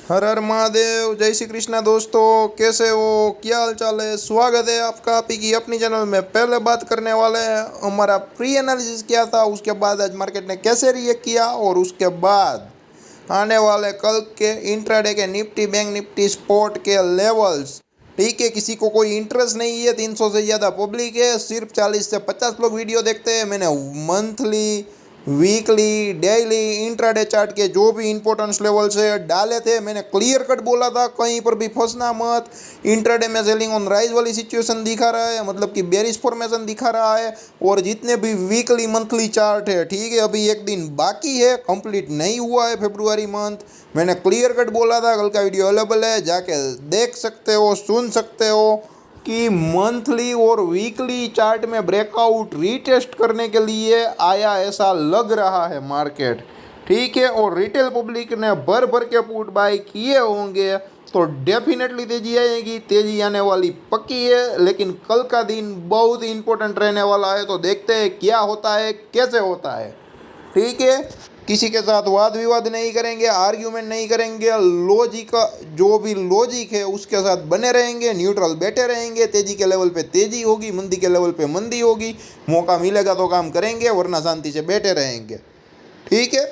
हर हर महादेव, जय श्री कृष्णा। दोस्तों कैसे हो, क्या हाल चाल है। स्वागत है आपका आपी की अपनी चैनल में। पहले बात करने वाले हैं हमारा प्री एनालिसिस क्या था, उसके बाद आज मार्केट ने कैसे रिएक्ट किया, और उसके बाद आने वाले कल के इंट्राडे के निफ्टी बैंक निफ्टी स्पॉट के लेवल्स। ठीक है, किसी को कोई इंटरेस्ट नहीं है, 300 से ज़्यादा पब्लिक है, सिर्फ 40 से 50 लोग वीडियो देखते हैं। मैंने monthly, weekly, daily, intraday chart के जो भी इंपॉर्टेंस लेवल्स है डाले थे। मैंने क्लियर कट बोला था, कहीं पर भी फंसना मत। इंट्राडे में सेलिंग ऑन राइज वाली सिचुएशन दिखा रहा है, मतलब कि बेरिश फॉर्मेशन दिखा रहा है। और जितने भी वीकली मंथली चार्ट है, ठीक है, अभी एक दिन बाकी है, कंप्लीट नहीं हुआ है फरवरी मंथ। मैंने क्लियर कट बोला था, कल का वीडियो अवेलेबल है, जाके देख सकते हो, सुन सकते हो कि मंथली और वीकली चार्ट में ब्रेकआउट रीटेस्ट करने के लिए आया, ऐसा लग रहा है मार्केट। ठीक है, और रिटेल पब्लिक ने भर भर के पुट बाय किए होंगे, तो डेफिनेटली तेजी आएगी, तेजी आने वाली पक्की है। लेकिन कल का दिन बहुत ही इंपॉर्टेंट रहने वाला है, तो देखते हैं क्या होता है, कैसे होता है। ठीक है, किसी के साथ वाद विवाद नहीं करेंगे, आर्ग्यूमेंट नहीं करेंगे, लॉजिक, जो भी लॉजिक है उसके साथ बने रहेंगे, न्यूट्रल बैठे रहेंगे। तेजी के लेवल पे तेजी होगी, मंदी के लेवल पे मंदी होगी। मौका मिलेगा तो काम करेंगे, वरना शांति से बैठे रहेंगे। ठीक है,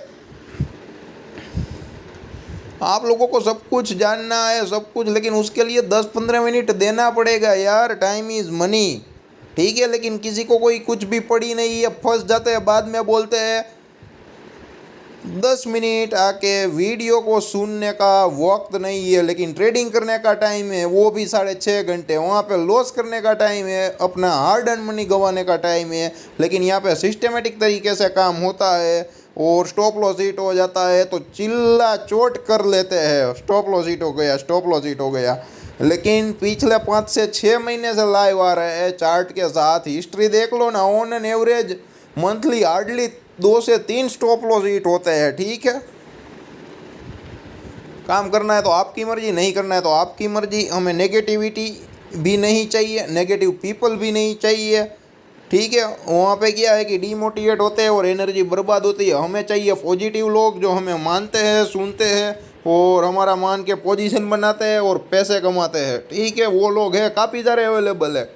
आप लोगों को सब कुछ जानना है, सब कुछ, लेकिन उसके लिए 10-15 मिनट देना पड़ेगा यार। Time is money. ठीक है, लेकिन किसी को कोई कुछ भी पड़ी नहीं है, फंस जाते हैं, बाद में बोलते हैं। 10 मिनट आके वीडियो को सुनने का वक्त नहीं है, लेकिन ट्रेडिंग करने का टाइम है, वो भी 6.5 घंटे। वहाँ पे लॉस करने का टाइम है, अपना हार्ड अर्न मनी गंवाने का टाइम है। लेकिन यहाँ पे सिस्टमेटिक तरीके से काम होता है, और स्टॉप लॉस हिट हो जाता है तो चिल्ला चोट कर लेते हैं, स्टॉप लॉस हिट हो गया, स्टॉप लॉस हिट हो गया। लेकिन पिछले 5 से 6 महीने से लाइव आ रहे हैं चार्ट के साथ। हिस्ट्री देख लो ना, on an average monthly hardly 2 से 3 स्टॉप लॉस हिट होते हैं। ठीक है, काम करना है तो आपकी मर्जी, नहीं करना है तो आपकी मर्जी। हमें नेगेटिविटी भी नहीं चाहिए, नेगेटिव पीपल भी नहीं चाहिए। ठीक है, वहाँ पे क्या है कि डीमोटिवेट होते हैं और एनर्जी बर्बाद होती है। हमें चाहिए पॉजिटिव लोग जो हमें मानते हैं, सुनते हैं, और हमारा मान के पोजीशन बनाते हैं और पैसे कमाते हैं। ठीक है, वो लोग हैं, काफ़ी सारे अवेलेबल है।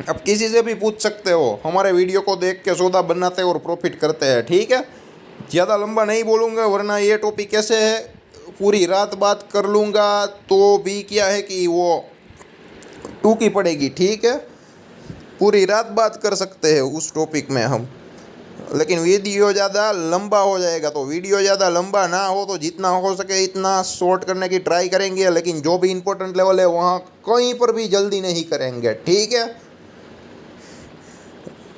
अब किसी से भी पूछ सकते हो, हमारे वीडियो को देख के सौदा बनाते हैं और प्रॉफिट करते हैं। ठीक है, ज़्यादा लंबा नहीं बोलूँगा, वरना ये टॉपिक कैसे है, पूरी रात बात कर लूँगा तो भी क्या है कि वो टूकी पड़ेगी। ठीक है, पूरी रात बात कर सकते हैं उस टॉपिक में हम, लेकिन वीडियो ज़्यादा लंबा हो जाएगा। तो वीडियो ज़्यादा लंबा ना हो तो जितना हो सके इतना शॉर्ट करने की ट्राई करेंगे, लेकिन जो भी इंपॉर्टेंट लेवल है वहाँ कहीं पर भी जल्दी नहीं करेंगे। ठीक है,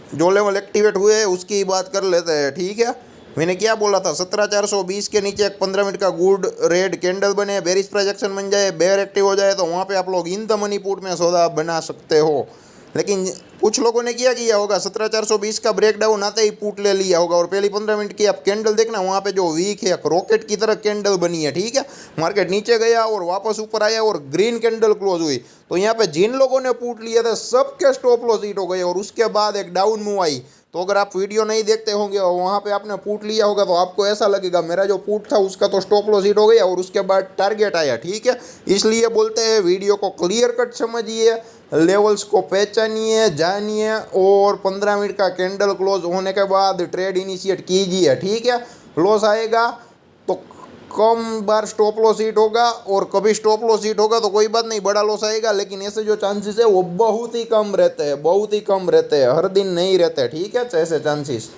जो लेवल एक्टिवेट हुए उसकी बात कर लेते हैं। ठीक है, मैंने क्या बोला था, 17,420 के नीचे एक 15 मिनट का गुड रेड कैंडल बने, बेरिश प्रोजेक्शन बन जाए, बेयर एक्टिव हो जाए, तो वहाँ पे आप लोग इन द मनी पुट में सौदा बना सकते हो। लेकिन कुछ लोगों ने क्या किया होगा, 17,420 का ब्रेकडाउन आते ही पुट ले लिया होगा, और पहली 15 मिनट की आप कैंडल देखना, वहाँ पे जो वीक है, रॉकेट की तरह कैंडल बनी है। ठीक है, मार्केट नीचे गया और वापस ऊपर आया और ग्रीन कैंडल क्लोज हुई, तो यहाँ पे जिन लोगों ने पुट लिया था सबके स्टॉप लॉस हिट हो गए, और उसके बाद एक डाउन मूव आई। तो अगर आप वीडियो नहीं देखते होंगे और वहाँ पे आपने पुट लिया होगा, तो आपको ऐसा लगेगा मेरा जो पुट था उसका तो स्टॉप लॉस हिट हो गया और उसके बाद टारगेट आया। ठीक है, इसलिए बोलते हैं वीडियो को क्लियर कट समझिए, लेवल्स को पहचानिए, जानिए, और 15 मिनट का कैंडल क्लोज होने के बाद ट्रेड इनिशिएट कीजिए। ठीक है, लॉस आएगा तो कम बार स्टॉप लॉस हिट होगा, और कभी स्टॉप लॉस हिट होगा तो कोई बात नहीं, बड़ा लॉस आएगा, लेकिन ऐसे जो चांसेस है वो बहुत ही कम रहते हैं, बहुत ही कम रहते हैं, हर दिन नहीं रहते। ठीक है, ऐसे चांसेस।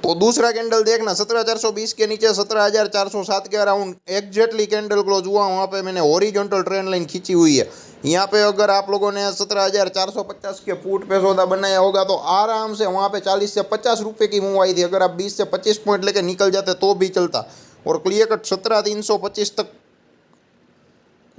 तो दूसरा कैंडल देखना, 17,420 के नीचे 17,407 के अराउंड एग्जैक्टली कैंडल क्लोज हुआ, वहाँ पे मैंने हॉरिजॉन्टल ट्रेंड लाइन खींची हुई है। यहाँ पे अगर आप लोगों ने 17,450 के फुट पे सौदा बनाया होगा तो आराम से वहाँ पे 40 से 50 रुपये की मूव आई थी। अगर आप 20 से 25 पॉइंट लेकर निकल जाते तो भी चलता, और क्लियर कट 17,325 तक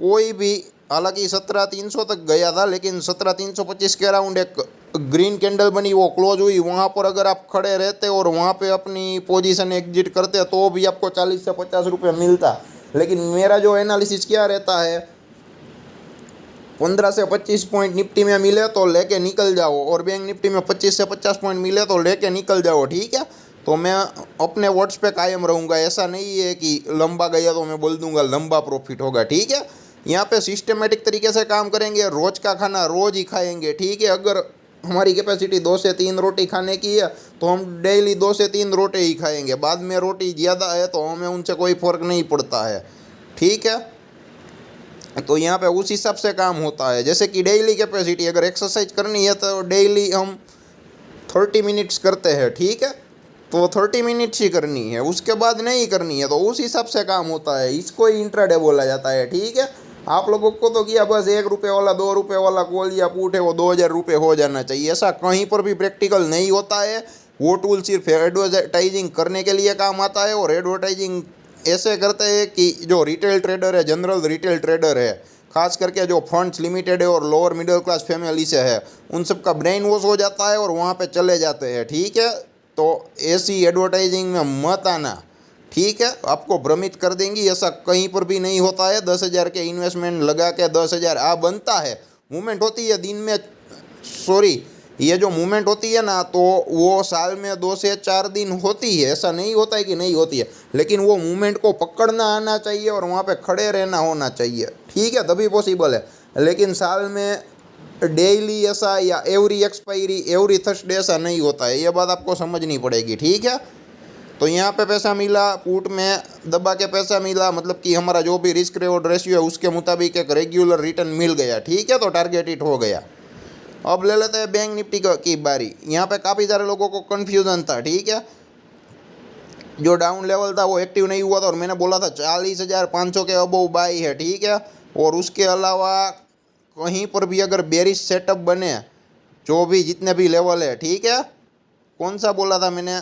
कोई भी, हालांकि 17,300 तक गया था, लेकिन 17,325 के अराउंड एक ग्रीन कैंडल बनी, वो क्लोज हुई। वहाँ पर अगर आप खड़े रहते और वहाँ पे अपनी पोजीशन एग्जिट करते तो भी आपको 40 से 50 रुपये मिलता। लेकिन मेरा जो एनालिसिस क्या रहता है, 15 से 25 पॉइंट निफ्टी में मिले तो लेके निकल जाओ, और बैंक निफ्टी में 25 से 50 पॉइंट मिले तो लेके निकल जाओ। ठीक है, तो मैं अपने वर्ड्स पे कायम रहूँगा। ऐसा नहीं है कि लंबा गया तो मैं बोल दूंगा लंबा प्रॉफिट होगा, ठीक है। यहाँ पे सिस्टमेटिक तरीके से काम करेंगे, रोज़ का खाना रोज़ ही खाएंगे, ठीक है। अगर हमारी कैपेसिटी 2 से 3 रोटी खाने की है तो हम डेली 2 से 3 रोटी ही खाएंगे। बाद में रोटी ज़्यादा है तो हमें उनसे कोई फ़र्क नहीं पड़ता है, ठीक है। तो यहाँ पे उस हिसाब से काम होता है। जैसे कि डेली कैपेसिटी, अगर एक्सरसाइज करनी है तो डेली हम 30 मिनट्स करते हैं, ठीक है। तो 30 मिनट्स ही करनी है, उसके बाद नहीं करनी है, तो उस हिसाब से काम होता है। इसको ही इंट्राडे बोला जाता है, ठीक है। आप लोगों को तो किया बस 1 रुपये वाला 2 रुपये वाला कॉल या पुट है वो 2000 रुपये हो जाना चाहिए, ऐसा कहीं पर भी प्रैक्टिकल नहीं होता है। वो टूल सिर्फ एडवर्टाइजिंग करने के लिए काम आता है, और एडवर्टाइजिंग ऐसे करते हैं कि जो रिटेल ट्रेडर है, जनरल रिटेल ट्रेडर है, खास करके जो फंड्स लिमिटेड है और लोअर मिडिल क्लास फैमिली से है, उन सब का ब्रेन वॉश हो जाता है और वहाँ पे चले जाते हैं, ठीक है। तो ऐसी एडवर्टाइजिंग में मत आना, ठीक है। आपको भ्रमित कर देंगी, ऐसा कहीं पर भी नहीं होता है। 10,000 के इन्वेस्टमेंट लगा के 10,000 आ बनता है। मूवमेंट होती है दिन में, सॉरी, ये जो मूवमेंट होती है ना, तो वो साल में 2 से 4 दिन होती है, ऐसा नहीं होता है कि नहीं होती है। लेकिन वो मूवमेंट को पकड़ना आना चाहिए और वहाँ पे खड़े रहना होना चाहिए, ठीक है, तभी पॉसिबल है। लेकिन साल में डेली ऐसा या एवरी एक्सपायरी, एवरी थर्सडे ऐसा नहीं होता है, ये बात आपको समझनी पड़ेगी, ठीक है। तो यहाँ पे पैसा मिला, पुट में दबा के पैसा मिला, मतलब कि हमारा जो भी रिस्क रिवॉर्ड रेशियो है उसके मुताबिक एक रेगुलर रिटर्न मिल गया, ठीक है। तो टारगेट हिट हो गया। अब ले लेते हैं बैंक निफ्टी की बारी। यहाँ पे काफ़ी सारे लोगों को कन्फ्यूज़न था, ठीक है। जो डाउन लेवल था वो एक्टिव नहीं हुआ था, और मैंने बोला था 40,500 के अबव बाई है, ठीक है। और उसके अलावा कहीं पर भी अगर बेरिश सेटअप बने, जो भी जितने भी लेवल है, ठीक है। कौन सा बोला था मैंने,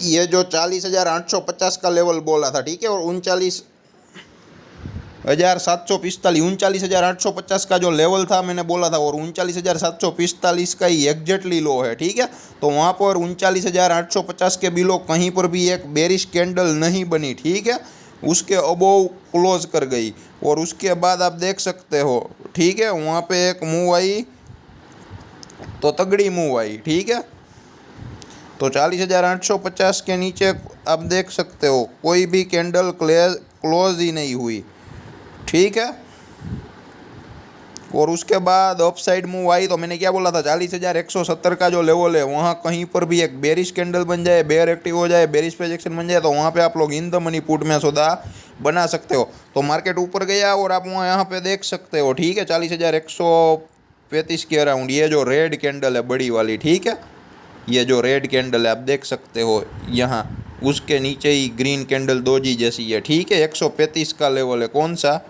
ये जो 40,850 का लेवल बोला था, ठीक है। और 39,745 का जो लेवल था मैंने बोला था, और 39,745 का ही एग्जैक्टली लो है, ठीक है। तो वहाँ पर 39,850 के बिलो कहीं पर भी एक बेरिश कैंडल नहीं बनी, ठीक है। उसके अबोव क्लोज कर गई, और उसके बाद आप देख सकते हो, ठीक है, वहाँ पे एक मूव आई तो तगड़ी मूव आई, ठीक है। तो 40,850 के नीचे आप देख सकते हो कोई भी कैंडल क्लोज ही नहीं हुई, ठीक है। और उसके बाद अपसाइड मूव आई तो मैंने क्या बोला था, 40,170 का जो लेवल है वहाँ कहीं पर भी एक बेरिश कैंडल बन जाए, बेयर एक्टिव हो जाए, बेरिश प्रोजेक्शन बन जाए, तो वहाँ पे आप लोग इन द मनी पुट में सौदा बना सकते हो। तो मार्केट ऊपर गया और आप वहाँ यहाँ पे देख सकते हो, ठीक है, 40,135 के अराउंड ये जो रेड कैंडल है बड़ी वाली, ठीक है, ये जो रेड कैंडल है आप देख सकते हो यहाँ, उसके नीचे ही ग्रीन कैंडल दोजी जैसी है, ठीक है। 135 का लेवल है, कौन सा,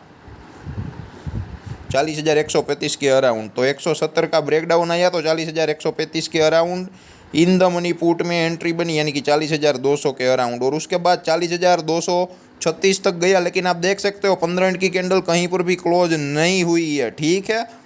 40,135 के अराउंड। तो 170 का ब्रेकडाउन आया तो 40,135 के around in the money put में एंट्री बनी, यानी कि 40,200 के अराउंड। और उसके बाद 40,236 तक गया, लेकिन आप देख सकते हो 15 मिनट की कैंडल कहीं पर भी क्लोज नहीं हुई है, ठीक है।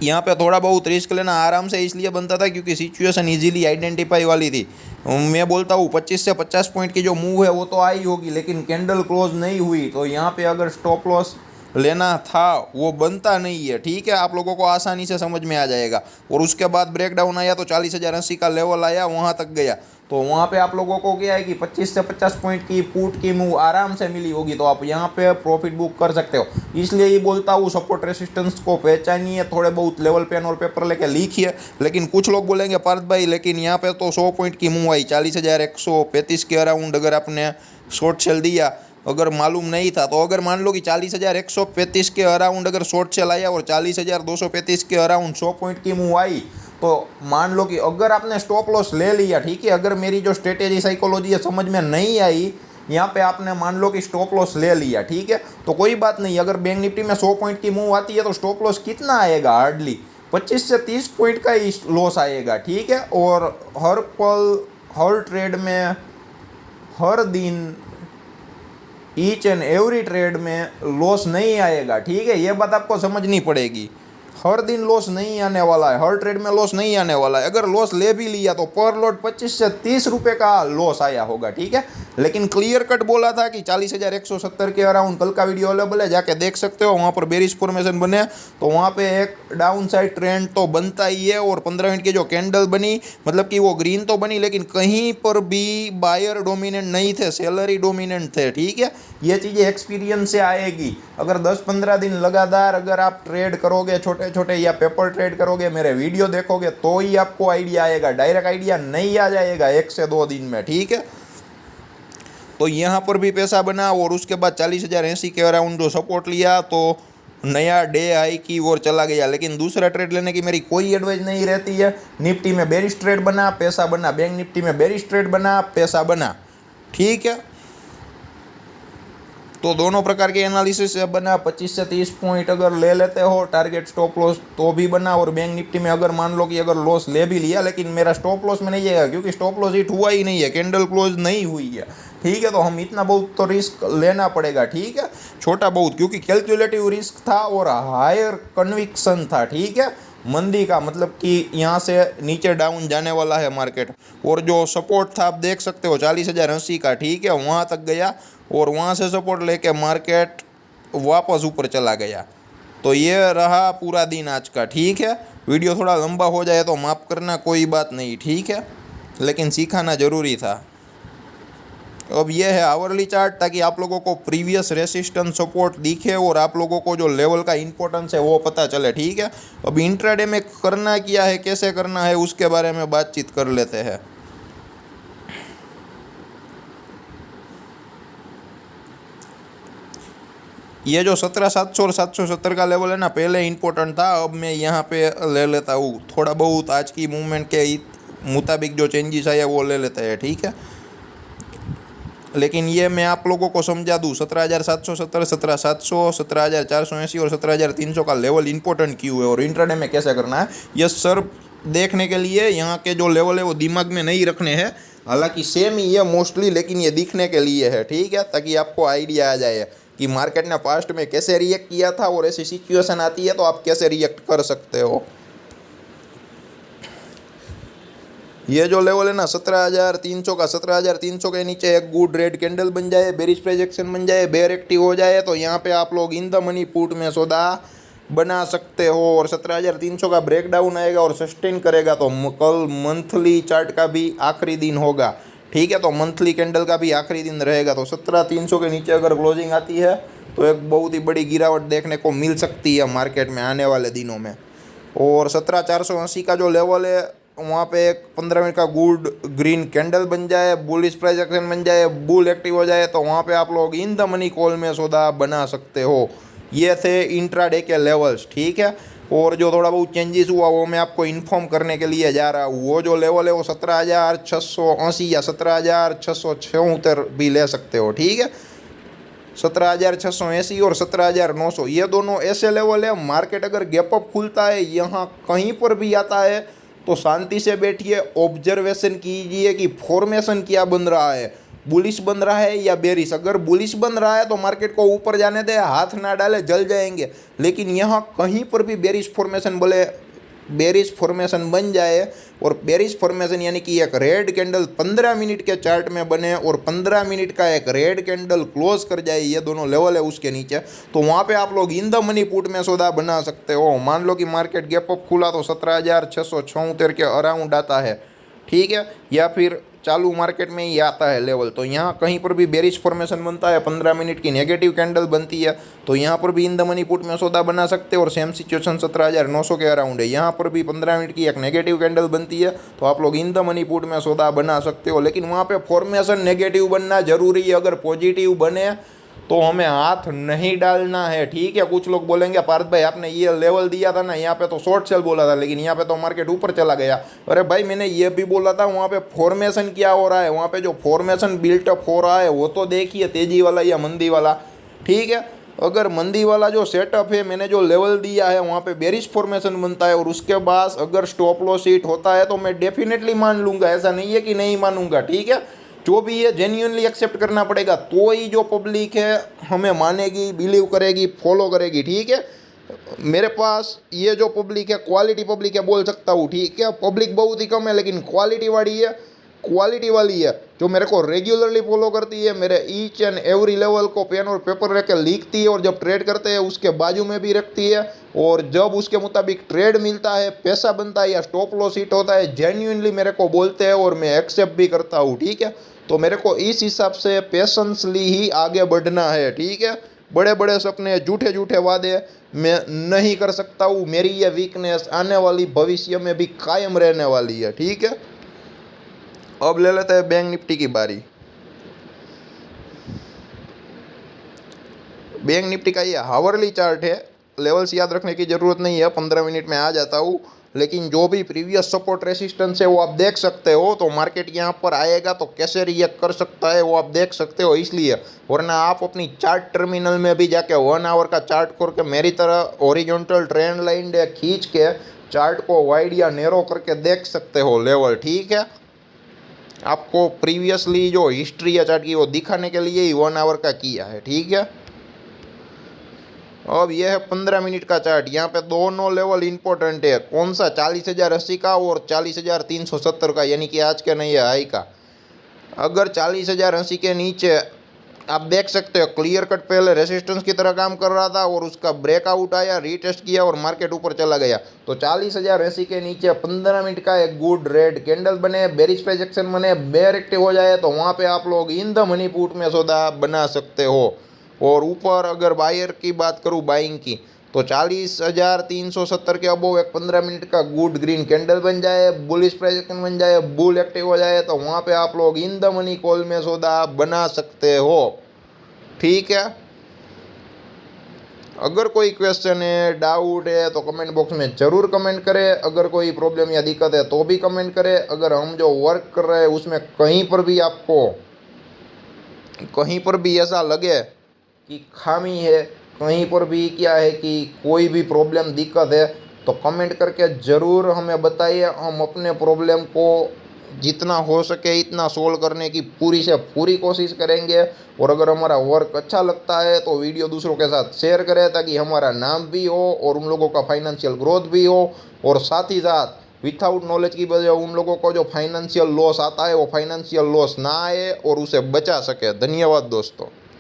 यहाँ पे थोड़ा बहुत रिस्क लेना आराम से इसलिए बनता था क्योंकि सिचुएशन इजीली आइडेंटिफाई वाली थी। मैं बोलता हूँ 25 से 50 पॉइंट की जो मूव है वो तो आई होगी, लेकिन कैंडल क्लोज नहीं हुई, तो यहाँ पे अगर स्टॉप लॉस लेना था वो बनता नहीं है, ठीक है। आप लोगों को आसानी से समझ में आ जाएगा। और उसके बाद ब्रेकडाउन आया तो 40,080 का लेवल आया, वहाँ तक गया, तो वहाँ पे आप लोगों को क्या है कि 25 से 50 पॉइंट की पुट की मूव आराम से मिली होगी, तो आप यहाँ पे प्रॉफिट बुक कर सकते हो। इसलिए ही बोलता हूँ सपोर्ट रेसिस्टेंस को पहचानिए, थोड़े बहुत लेवल पेन और पेपर लेके लिखिए। लेकिन कुछ लोग बोलेंगे पार्थ भाई लेकिन यहाँ पे तो 100 पॉइंट की मूव आई, 40,135 के अराउंड अगर आपने शॉर्ट सेल दिया, अगर मालूम नहीं था, तो अगर मान लो कि 40,135 के अराउंड अगर शॉर्ट सेल आया और 40,235 के अराउंड 100 पॉइंट की मूव आई, तो मान लो कि अगर आपने स्टॉप लॉस ले लिया, ठीक है, अगर मेरी जो स्ट्रेटेजी साइकोलॉजी है समझ में नहीं आई, यहाँ पे आपने मान लो कि स्टॉप लॉस ले लिया, ठीक है, तो कोई बात नहीं। अगर बैंक निफ्टी में 100 पॉइंट की मूव आती है तो स्टॉप लॉस कितना आएगा, हार्डली 25 से 30 पॉइंट का ही लॉस आएगा, ठीक है। और हर पल, हर ट्रेड में, हर दिन, ईच एंड एवरी ट्रेड में लॉस नहीं आएगा, ठीक है, ये बात आपको समझनी पड़ेगी। हर दिन लॉस नहीं आने वाला है, हर ट्रेड में लॉस नहीं आने वाला है। अगर लॉस ले भी लिया तो पर लॉट 25 से 30 रुपए का लॉस आया होगा, ठीक है। लेकिन क्लियर कट बोला था कि 40,170 के अराउंड कल का वीडियो अवेलेबल है, जाके देख सकते हो। वहाँ पर बेरिश फॉर्मेशन बने तो वहाँ पे एक डाउन साइड ट्रेंड तो बनता ही है। और 15 मिनट की जो कैंडल बनी, मतलब कि वो ग्रीन तो बनी, लेकिन कहीं पर भी बायर डोमिनेंट नहीं थे, सेलर ही डोमिनेंट थे, ठीक है। ये चीज़ें एक्सपीरियंस से आएगी। अगर 10-15 दिन लगातार अगर आप ट्रेड करोगे, छोटे छोटे या पेपर ट्रेड करोगे, मेरे वीडियो देखोगे, तो ही आपको आइडिया आएगा। डायरेक्ट आइडिया नहीं आ जाएगा 1 से 2 दिन में, ठीक है। तो यहाँ पर भी पैसा बना और उसके बाद 40,080 के अराउंड जो सपोर्ट लिया तो नया डे हाई की ओर चला गया। लेकिन दूसरा ट्रेड लेने की मेरी कोई एडवाइस नहीं रहती है। निफ्टी में बेरिश ट्रेड बना, पैसा बना। बैंक निफ्टी में बेरिश ट्रेड बना, पैसा बना, ठीक है। तो दोनों प्रकार के एनालिसिस से बना। 25 से 30 पॉइंट अगर ले लेते हो टारगेट स्टॉप लॉस तो भी बना। और बैंक निफ्टी में अगर मान लो कि अगर लॉस ले भी लिया, लेकिन मेरा स्टॉप लॉस में नहीं जाएगा क्योंकि स्टॉप लॉस हिट हुआ ही नहीं है, कैंडल क्लोज नहीं हुई है, ठीक है। तो हम इतना बहुत तो रिस्क लेना पड़ेगा, ठीक है, छोटा बहुत, क्योंकि कैलकुलेटिव रिस्क था और हायर कन्विक्शन था, ठीक है। मंदी का मतलब कि यहाँ से नीचे डाउन जाने वाला है मार्केट। और जो सपोर्ट था आप देख सकते हो 40,080 का, ठीक है, वहाँ तक गया और वहाँ से सपोर्ट लेके मार्केट वापस ऊपर चला गया। तो ये रहा पूरा दिन आज का, ठीक है। वीडियो थोड़ा लंबा हो जाए तो माफ़ करना, कोई बात नहीं, ठीक है, लेकिन सिखाना ज़रूरी था। अब ये है आवरली चार्ट, ताकि आप लोगों को प्रीवियस रेसिस्टेंस सपोर्ट दिखे और आप लोगों को जो लेवल का इंपॉर्टेंस है वो पता चले, ठीक है। अब इंट्राडे में करना क्या है, कैसे करना है, उसके बारे में बातचीत कर लेते हैं। ये जो 17,700 और 770 का लेवल है ना, पहले इंपॉर्टेंट था, अब मैं यहाँ पे ले लेता हूँ। थोड़ा बहुत आज की मूवमेंट के मुताबिक जो चेंजेस आए वो ले लेते हैं, ठीक है। लेकिन ये मैं आप लोगों को समझा दूँ, 17,770, 17,700, 17,480 और 17,300 का लेवल इंपॉर्टेंट क्यों है और इंट्राडे में कैसे करना है, ये सर देखने के लिए यहाँ के जो लेवल है वो दिमाग में नहीं रखने हैं। हालांकि सेम ही है मोस्टली, लेकिन ये दिखने के लिए है, ठीक है, ताकि आपको आइडिया आ जाए कि मार्केट ने पास्ट में कैसे रिएक्ट किया था और ऐसी सिचुएशन आती है तो आप कैसे रिएक्ट कर सकते हो। ये जो लेवल है ना 17,300 का, 17,300 के नीचे एक गुड रेड कैंडल बन जाए, बेरिश प्रोजेक्शन बन जाए, बेयर एक्टिव हो जाए, तो यहाँ पे आप लोग इन द मनी पुट में सौदा बना सकते हो। और 17,300 का ब्रेकडाउन आएगा और सस्टेन करेगा तो कल मंथली चार्ट का भी आखिरी दिन होगा, ठीक है। तो मंथली कैंडल का भी आखिरी दिन रहेगा। तो 17,300 के नीचे अगर क्लोजिंग आती है तो एक बहुत ही बड़ी गिरावट देखने को मिल सकती है मार्केट में आने वाले दिनों में। और 17,480 का जो लेवल है वहाँ पे एक 15 मिनट का गुड ग्रीन कैंडल बन जाए, बुलिश प्राइस एक्शन बन जाए, बुल एक्टिव हो जाए, तो वहाँ पे आप लोग इन द मनी कॉल में सौदा बना सकते हो। ये थे इंट्राडे के लेवल्स, ठीक है। और जो थोड़ा बहुत चेंजेस हुआ वो मैं आपको इन्फॉर्म करने के लिए जा रहा हूँ। वो जो लेवल है वो 17,680 या 17,676 भी ले सकते हो, ठीक है। 17,680 और 17,900 ये दोनों ऐसे लेवल है, मार्केट अगर गैप अप खुलता है यहाँ कहीं पर भी आता है तो शांति से बैठिए, ऑब्जर्वेशन कीजिए कि फॉर्मेशन क्या बन रहा है, बुलिश बन रहा है या बेरिश। अगर बुलिश बन रहा है तो मार्केट को ऊपर जाने दे, हाथ ना डाले, जल जाएंगे। लेकिन यहाँ कहीं पर भी बेरिश फॉर्मेशन बोले, बेरिश फॉर्मेशन बन जाए और बेरिश फॉर्मेशन यानी कि एक रेड कैंडल 15 मिनट के चार्ट में बने और 15 मिनट का एक रेड कैंडल क्लोज कर जाए, ये दोनों लेवल है उसके नीचे, तो वहाँ पे आप लोग इन द मनी पुट में सौदा बना सकते हो। मान लो कि मार्केट गैप अप खुला तो 17,676 के अराउंड आता है, ठीक है, या फिर चालू मार्केट में ही आता है लेवल, तो यहाँ कहीं पर भी बेरिश फॉर्मेशन बनता है, 15 मिनट की नेगेटिव कैंडल बनती है, तो यहाँ पर भी इन द मनी पुट में सौदा बना सकते हो। और सेम सिचुएशन 17,900 के अराउंड है, यहाँ पर भी 15 मिनट की एक नेगेटिव कैंडल बनती है, तो आप लोग इन द मनी पुट में सौदा बना सकते हो। लेकिन वहाँ पे फॉर्मेशन नेगेटिव बनना जरूरी है, अगर पॉजिटिव बने तो हमें हाथ नहीं डालना है, ठीक है। कुछ लोग बोलेंगे पार्थ भाई आपने ये लेवल दिया था ना, यहाँ पे तो शॉर्ट सेल बोला था, लेकिन यहाँ पे तो मार्केट ऊपर चला गया। अरे भाई मैंने ये भी बोला था, वहाँ पे फॉर्मेशन क्या हो रहा है, वहाँ पे जो फॉर्मेशन बिल्टअप हो रहा है वो तो देखिए, तेजी वाला या मंदी वाला, ठीक है। अगर मंदी वाला जो सेटअप है, मैंने जो लेवल दिया है वहाँ पे बेरिश फॉर्मेशन बनता है और उसके बाद अगर स्टॉप लॉस हिट होता है तो मैं डेफिनेटली मान लूँगा, ऐसा नहीं है कि नहीं मानूंगा, ठीक है। जो भी है जेन्युइनली एक्सेप्ट करना पड़ेगा, तो ही जो पब्लिक है हमें मानेगी, बिलीव करेगी, फॉलो करेगी, ठीक है। मेरे पास ये जो पब्लिक है क्वालिटी पब्लिक है बोल सकता हूँ, ठीक है। पब्लिक बहुत ही कम है लेकिन क्वालिटी वाली है, क्वालिटी वाली है, जो मेरे को रेगुलरली फॉलो करती है, मेरे ईच एंड एवरी लेवल को पेन और पेपर रख के लिखती है, और जब ट्रेड करते हैं उसके बाजू में भी रखती है, और जब उसके मुताबिक ट्रेड मिलता है, पैसा बनता है या स्टॉप लॉस हिट होता है, जेन्युइनली मेरे को बोलते हैं और मैं एक्सेप्ट भी करता हूँ, ठीक है। तो मेरे को इस हिसाब से पेशेंसली ही आगे बढ़ना है, ठीक है। बड़े बड़े सपने, झूठे झूठे वादे मैं नहीं कर सकता हूँ। मेरी ये वीकनेस आने वाली भविष्य में भी कायम रहने वाली है, ठीक है। अब ले लेते हैं बैंक निफ्टी की बारी। बैंक निफ्टी का ये हावरली चार्ट है, लेवल्स याद रखने की ज़रूरत नहीं है, 15 मिनट में आ जाता हूँ। लेकिन जो भी प्रीवियस सपोर्ट रेसिस्टेंस है वो आप देख सकते हो। तो मार्केट यहाँ पर आएगा तो कैसे रिएक्ट कर सकता है वो आप देख सकते हो, इसलिए। वरना आप अपनी चार्ट टर्मिनल में भी जाके 1 आवर का चार्ट करके मेरी तरह ओरिजेंटल ट्रेंड लाइन खींच के चार्ट को वाइड या नैरो करके देख सकते हो लेवल, ठीक है। आपको प्रीवियसली जो हिस्ट्री है चार्ट की वो दिखाने के लिए ही 1 आवर का किया है, ठीक है। अब यह है 15 मिनट का चार्ट। यहाँ पे दोनों लेवल इंपॉर्टेंट है। कौन सा? 40,080 का और 40,370 का, यानी कि आज के नहीं है हाई का। अगर 40,080 के नीचे आप देख सकते हो क्लियर कट पहले रेसिस्टेंस की तरह काम कर रहा था और उसका ब्रेकआउट आया, रीटेस्ट किया और मार्केट ऊपर चला गया। तो 40,080 के नीचे 15 मिनट का एक गुड रेड कैंडल बने, बेरिश प्रोजेक्शन बने, बेयर एक्टिव हो जाए तो वहाँ पे आप लोग इन द मनी पुट में सौदा बना सकते हो। और ऊपर अगर बायर की बात करूँ, बाइंग की, तो 40,370 के अबोव एक 15 मिनट का गुड ग्रीन कैंडल बन जाए, बुलिश प्रोजेक्शन बन जाए, बुल एक्टिव हो जाए तो वहाँ पे आप लोग इन द मनी कॉल में सौदा बना सकते हो, ठीक है। अगर कोई क्वेश्चन है, डाउट है तो कमेंट बॉक्स में ज़रूर कमेंट करें। अगर कोई प्रॉब्लम या दिक्कत है तो भी कमेंट करें। अगर हम जो वर्क कर रहे हैं उसमें कहीं पर भी आपको कहीं पर भी ऐसा लगे कि खामी है, कहीं पर भी क्या है कि कोई भी प्रॉब्लम दिक्कत है, तो कमेंट करके ज़रूर हमें बताइए। हम अपने प्रॉब्लम को जितना हो सके इतना सोल्व करने की पूरी से पूरी कोशिश करेंगे। और अगर हमारा वर्क अच्छा लगता है तो वीडियो दूसरों के साथ शेयर करें ताकि हमारा नाम भी हो और उन लोगों का फाइनेंशियल ग्रोथ भी हो, और साथ ही साथ विथआउट नॉलेज की वजह उन लोगों को जो फाइनेंशियल लॉस आता है वो फाइनेंशियल लॉस ना आए और उसे बचा सके। धन्यवाद दोस्तों।